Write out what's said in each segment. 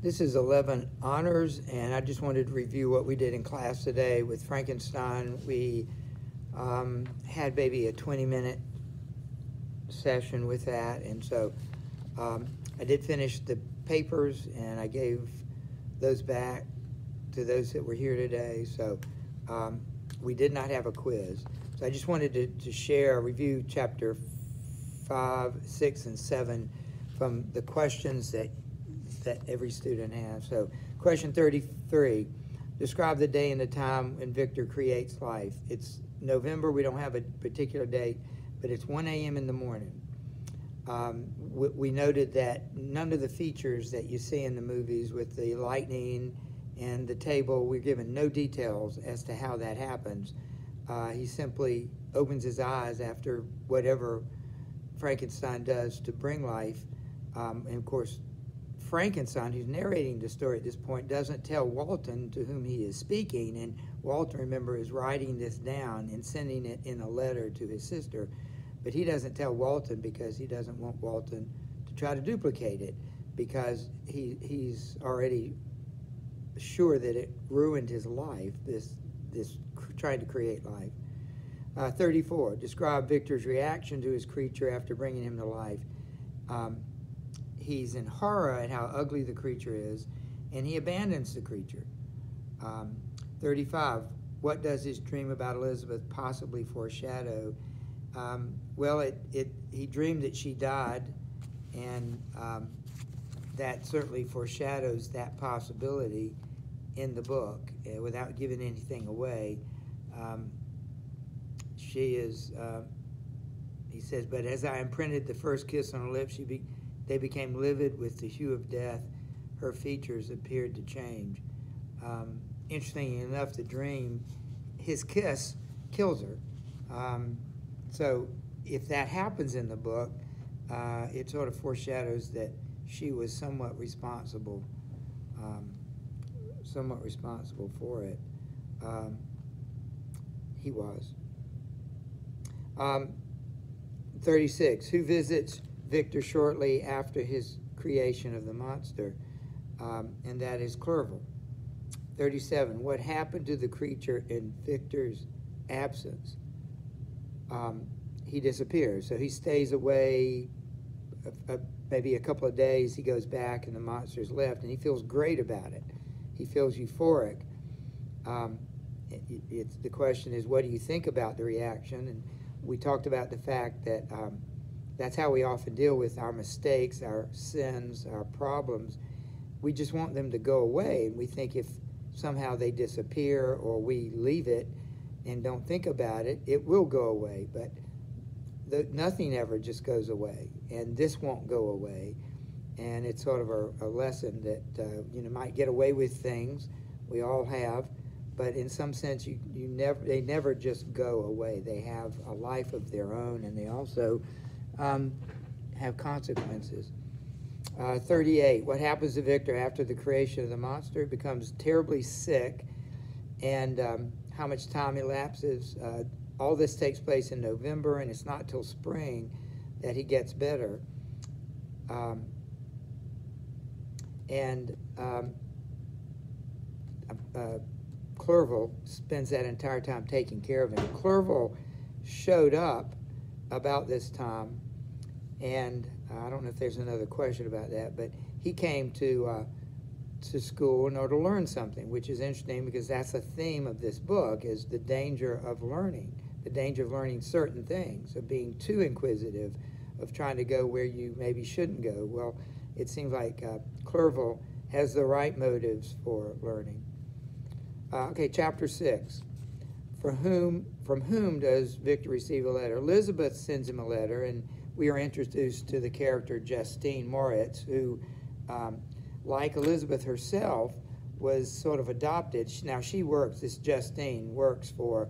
This is 11 honors, and I just wanted to review what we did in class today with Frankenstein. We had maybe a 20-minute session with that, and so I did finish the papers, and I gave those back to those that were here today. So we did not have a quiz. So I just wanted to share, review chapter 5, 6, and 7 from the questions that every student has. So question 33, describe the day and the time when Victor creates life. It's November, we don't have a particular date, but it's 1 a.m. in the morning. We noted that none of the features that you see in the movies with the lightning and the table, we're given no details as to how that happens. He simply opens his eyes after whatever Frankenstein does to bring life. And of course, Frankenstein, who's narrating the story at this point, doesn't tell Walton to whom he is speaking, and Walton, remember, is writing this down and sending it in a letter to his sister, but he doesn't tell Walton because he doesn't want Walton to try to duplicate it, because he's already sure that it ruined his life, this trying to create life. 34, describe Victor's reaction to his creature after bringing him to life. He's in horror at how ugly the creature is, and he abandons the creature. 35, what does his dream about Elizabeth possibly foreshadow? Well, he dreamed that she died, and that certainly foreshadows that possibility in the book, without giving anything away. She is, he says, but as I imprinted the first kiss on her lips, they became livid with the hue of death. Her features appeared to change. Interestingly enough, the dream, his kiss kills her. So if that happens in the book, it sort of foreshadows that she was somewhat responsible for it. He was. 36, who visits Victor shortly after his creation of the monster? And that is Clerval. 37, what happened to the creature in Victor's absence? He disappears, so he stays away maybe a couple of days. He goes back and the monster's left, and he feels great about it. He feels euphoric. The question is, what do you think about the reaction? And we talked about the fact that that's how we often deal with our mistakes, our sins, our problems. We just want them to go away, and we think if somehow they disappear or we leave it and don't think about it, it will go away. But nothing ever just goes away, and this won't go away. And it's sort of a lesson that might get away with things. We all have, but in some sense, they never just go away. They have a life of their own, and they also have consequences. 38, what happens to Victor after the creation of the monster? He becomes terribly sick, and how much time elapses? All this takes place in November, and it's not till spring that he gets better. Clerval spends that entire time taking care of him. Clerval showed up about this time, and I don't know if there's another question about that, but he came to school in order to learn something, which is interesting because that's a theme of this book, is the danger of learning, the danger of learning certain things, of being too inquisitive, of trying to go where you maybe shouldn't go. Well, it seems like Clerval has the right motives for learning. Okay, chapter 6. From whom does Victor receive a letter? Elizabeth sends him a letter, and we are introduced to the character Justine Moritz, who, like Elizabeth herself, was sort of adopted. Now this Justine works for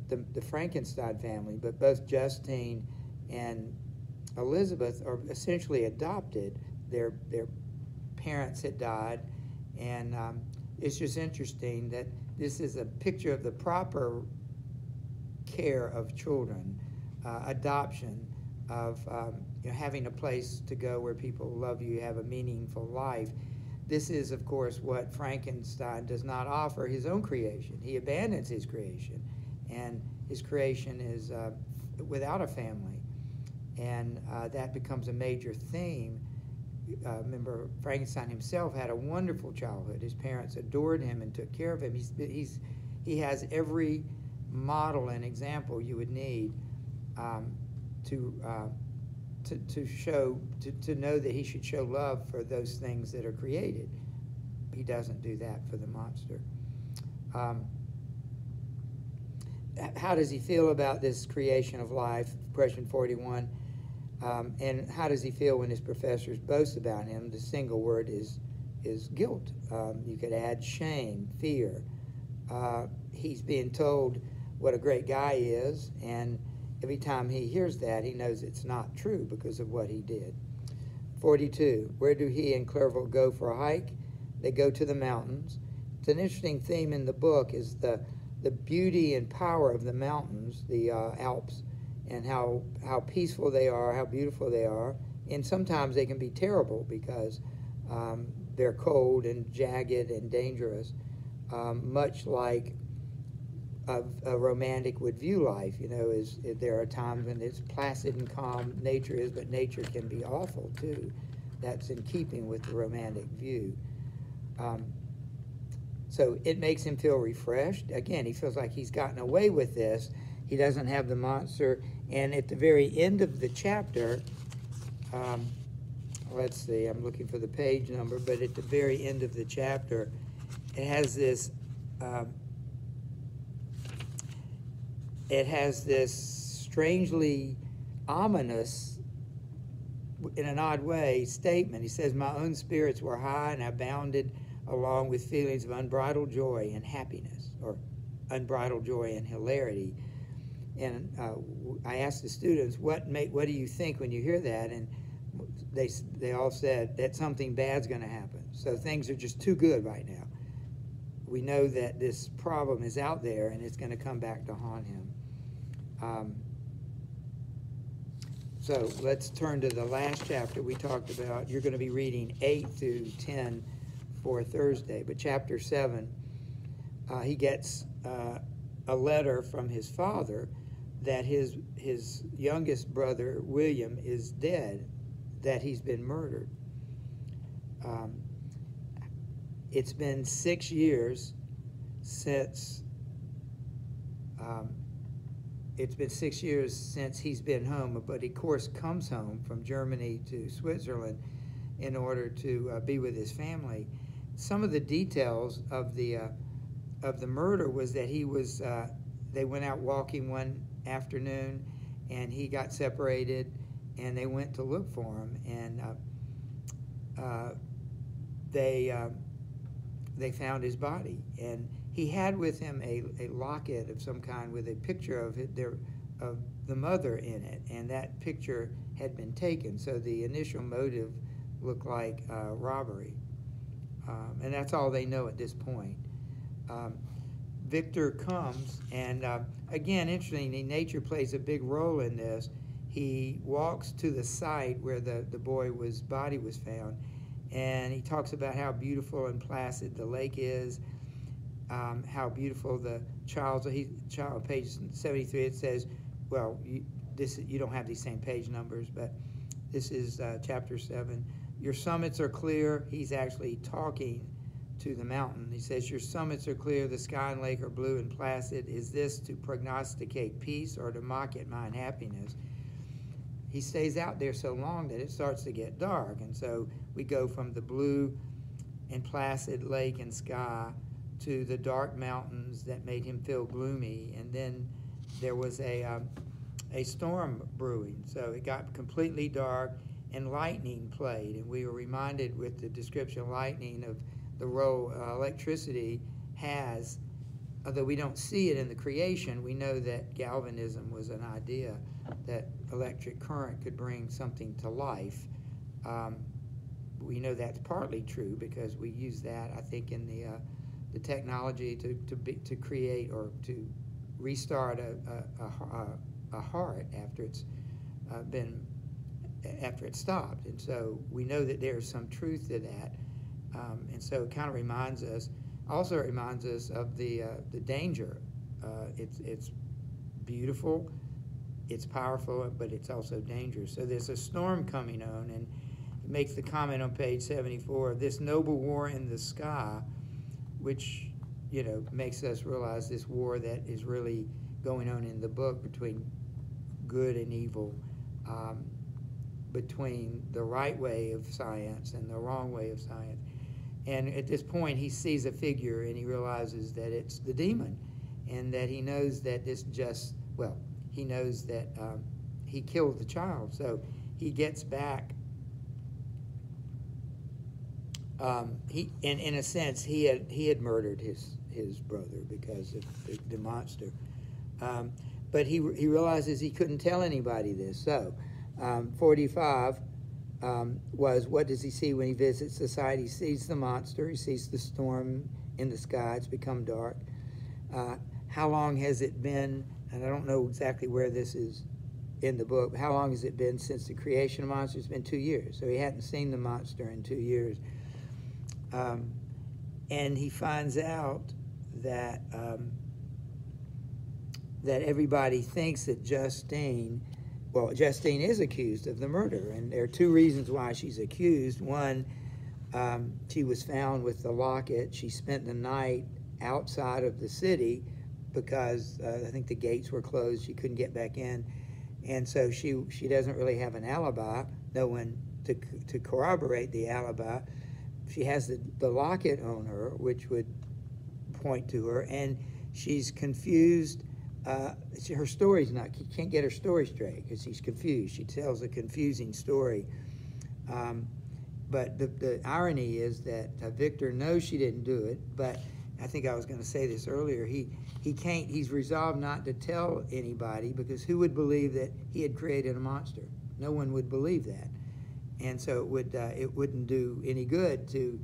the Frankenstein family, but both Justine and Elizabeth are essentially adopted. Their parents had died, and it's just interesting that this is a picture of the proper care of children, adoption, of having a place to go where people love you, have a meaningful life. this is, of course, what Frankenstein does not offer his own creation. He abandons his creation, and his creation is without a family. And that becomes a major theme. Remember, Frankenstein himself had a wonderful childhood. His parents adored him and took care of him. He has every model and example you would need to know that he should show love for those things that are created. He doesn't do that for the monster. How does he feel about this creation of life? Question 41. And how does he feel when his professors boast about him? The single word is guilt. You could add shame, fear. He's being told what a great guy he is, and every time he hears that, he knows it's not true because of what he did. 42, where do he and Clerval go for a hike? They go to the mountains. It's an interesting theme in the book is the beauty and power of the mountains, the Alps, and how peaceful they are, how beautiful they are. And sometimes they can be terrible because they're cold and jagged and dangerous, much like a romantic would view life. You know, there are times when it's placid and calm, nature is, but nature can be awful too. That's in keeping with the romantic view. So it makes him feel refreshed. Again, he feels like he's gotten away with this. He doesn't have the monster. And at the very end of the chapter, let's see, I'm looking for the page number, but at the very end of the chapter, it has this strangely ominous, in an odd way, statement. He says, my own spirits were high and I bounded along with feelings of unbridled joy and happiness, or unbridled joy and hilarity. And I asked the students, what do you think when you hear that? And they all said that something bad's going to happen. So things are just too good right now. We know that this problem is out there and it's going to come back to haunt him. So let's turn to the last chapter we talked about. You're going to be reading 8 through 10 for Thursday, but chapter 7, he gets a letter from his father that his youngest brother, William, is dead, that he's been murdered. It's been 6 years since he's been home, but he, of course, comes home from Germany to Switzerland in order to be with his family. Some of the details of the murder was that they went out walking one afternoon, and he got separated, and they went to look for him, and they found his body, and he had with him a locket of some kind with a picture of the mother in it, and that picture had been taken, so the initial motive looked like robbery, and that's all they know at this point. Victor comes, and again, interestingly, nature plays a big role in this. He walks to the site where the boy's body was found, and he talks about how beautiful and placid the lake is, how beautiful the child, page 73, it says, well, you don't have these same page numbers, but this is chapter 7. Your summits are clear. He's actually talking to the mountain. He says, your summits are clear, the sky and lake are blue and placid. Is this to prognosticate peace or to mock at my unhappiness? He stays out there so long that it starts to get dark, and so we go from the blue and placid lake and sky to the dark mountains that made him feel gloomy, and then there was a storm brewing, so it got completely dark, and lightning played, and we were reminded with the description of lightning of the role electricity has. Although we don't see it in the creation, we know that galvanism was an idea, that electric current could bring something to life. We know that's partly true because we use that, I think, in the technology to create or to restart a heart after it's stopped. And so we know that there's some truth to that. And so it kind of reminds us, also reminds us of the danger. It's beautiful, it's powerful, but it's also dangerous. So there's a storm coming on, and it makes the comment on page 74, this noble war in the sky, which, you know, makes us realize this war that is really going on in the book between good and evil, between the right way of science and the wrong way of science. And at this point, he sees a figure and he realizes that it's the demon, and that he knows that he knows that he killed the child. So he gets back. In a sense, he had murdered his brother because of the monster. But he realizes he couldn't tell anybody this. So 45 was, what does he see when he visits the site? He sees the monster. He sees the storm in the sky. It's become dark. How long has it been? And I don't know exactly where this is in the book. How long has it been since the creation of monsters? It's been 2 years. So he hadn't seen the monster in 2 years. And he finds out that that everybody thinks that Justine is accused of the murder, and there are 2 reasons why she's accused. One, she was found with the locket. She spent the night outside of the city because I think the gates were closed. She couldn't get back in, and so she doesn't really have an alibi. No one to corroborate the alibi. She has the locket on her, which would point to her, and she's confused. Her story's not, she can't get her story straight because she's confused. She tells a confusing story. But the irony is that Victor knows she didn't do it, but I think I was going to say this earlier, he's resolved not to tell anybody because who would believe that he had created a monster? No one would believe that. And so it wouldn't do any good to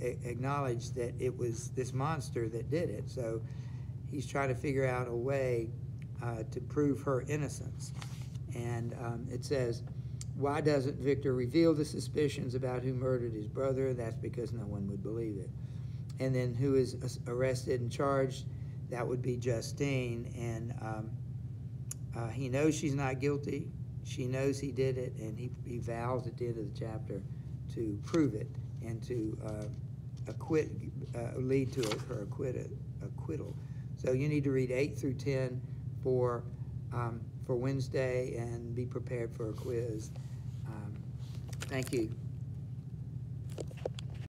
acknowledge that it was this monster that did it. So he's trying to figure out a way to prove her innocence. And it says, why doesn't Victor reveal the suspicions about who murdered his brother? That's because no one would believe it. And then who is arrested and charged? That would be Justine. And he knows she's not guilty. She knows he did it, and he vows at the end of the chapter to prove it and to lead to her acquittal. So you need to read 8 through 10 for Wednesday and be prepared for a quiz. Thank you.